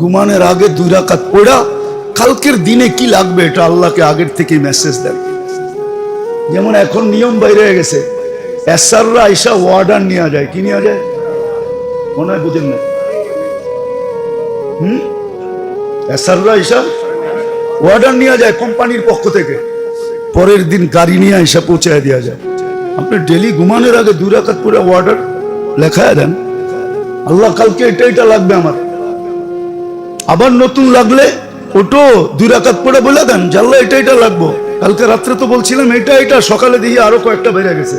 ঘুমানোর আগে 2 রাকাত পড়া কালকের দিনে কি লাগবে এটা আল্লাহকে আগের থেকে মেসেজ দেন। যেমন এখন নিয়ম বাইরে হয়ে গেছে, এসআররা আইসা ওয়ার্ডার নিয়ে যায়। কি নিয়ে যায় মনে হয় বুঝেন না? এসআররা আইসা ওয়ার্ডার নিয়ে যায় কোম্পানির পক্ষ থেকে, পরের দিন গাড়ি নিয়ে আইসা পৌঁছায় দেওয়া যায়। আপনি ডেলি ঘুমানোর আগে 2 রাকাত পড়ে ওয়ার্ডার লেখায় দেন, আল্লাহ কালকে এটা এটা লাগবে আমার। আবার নতুন লাগলে ওটো 2 রাকাত পড়ে বলে দেন যে আল্লাহ এটা এটা লাগবো। কালকে রাত্রে তো বলছিলাম এটা এটা, সকালে দিয়ে আরো কয়েকটা বেড়ে গেছে।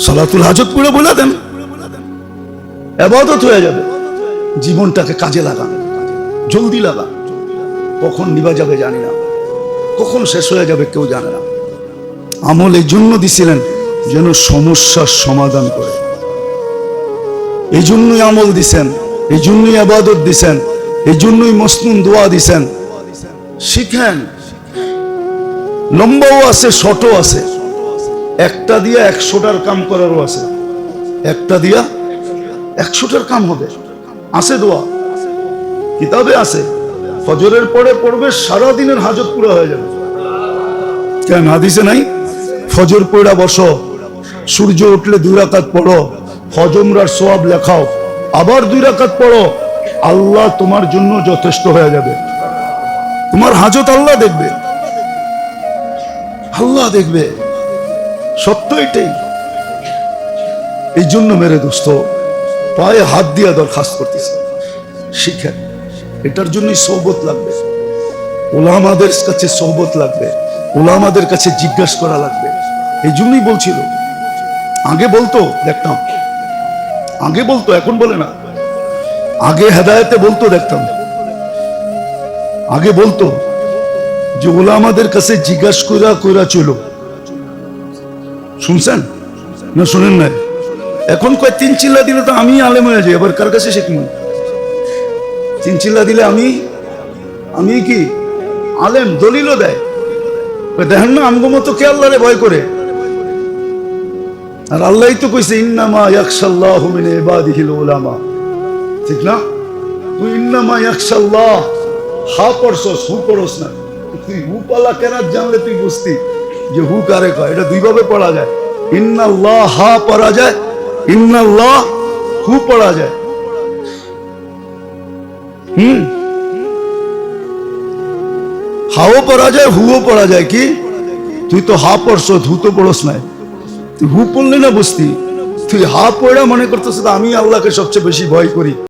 সালাতুল হাজত পড়ে বলে দেন, ইবাদত হয়ে যাবে। জীবনটাকে কাজে লাগান, জলদি লাগান। কখন নিভা যাবে জানি না, কখন শেষ হয়ে যাবে কেউ জানে না। আমল এই জন্য দিছিলেন যেন সমস্যার সমাধান করে, এই জন্যই আমল দিছেন, এই জন্যই ইবাদত দিছেন, এই জন্যই মসনুন দোয়া দিছেন। শিখেন, লম্বাও আছে শর্টও আছে, একটা দিয়া 100টার কাম করারও আছে, একটা দিয়া 100টার কাম হবে। আছে দোয়া কিতাবে আছে, ফজরের পরে পড়বে সারাদিনের হাজত পুরো হয়ে যাবে। কেন হাদিসে নাই? ফজর পড়া বসো, সূর্য উঠলে 2 রাকাত পড়ো, হজমরার সওয়াব লেখাও, আবার 2 রাকাত পড়ো, আল্লাহ তোমার জন্য যথেষ্ট হয়ে যাবে। তোমার হাজত আল্লাহ দেখবে, আল্লাহ দেখবে। সত্য এটাই। এই জন্য মেরে দোস্ত পায়ে হাত দিয়ে দরখাস্ত করতেছে, শিখেন। এটার জন্যই সোহবত লাগবে, ওলামাদের কাছে সোহবত লাগবে, ওলামাদের কাছে জিজ্ঞাসা করা লাগবে। এই জন্যই বলছিল, আগে বলতো দেখতাম, আগে বলতো এখন বলে না। আগে হেদায়েতে বলতো দেখতাম, আগে বলতো যে ওলামাদের কাছে জিজ্ঞাসা কইরা কইরা চলো। শুনছেন না শুনেন না? এখন কয় 3 চিল্লা দিলে তো আমি আলেম হয়ে যাই, এবার কার কাছে শিখবো? 3 চিল্লা দিলে আমি কি আলেম? দলিলও দেয়। দেখেন না আমগো মতো কে আল্লাহরে ভয় করে? আর আল্লাহই তো কইছে ইন্নামা ইয়াখশাল্লাহু মিন ইবাদিহিল উলামা। ঠিক না? তুই ইন্নামা ইয়াখশাল্লাহ হা পড়ছস, হু পড়স না। তুই হু পালা কেন জানলে তুই বুঝতি যে হু কারে কয়। এটা 2 ভাবে পড়া যায়, ইন্নাল্লাহ হা পড়া যায়, ইন্নাল্লাহ হু পড়া যায়। হাও পড়া যায়, হুও পড়া যায়। কি তুই তো হা পড়ছ, হু তো পড়স নাই। তুই হু পড়লে না বুঝতি, তুই হা পড়া মনে করতেছ আমি আল্লাহকে সবচেয়ে বেশি ভয় করি।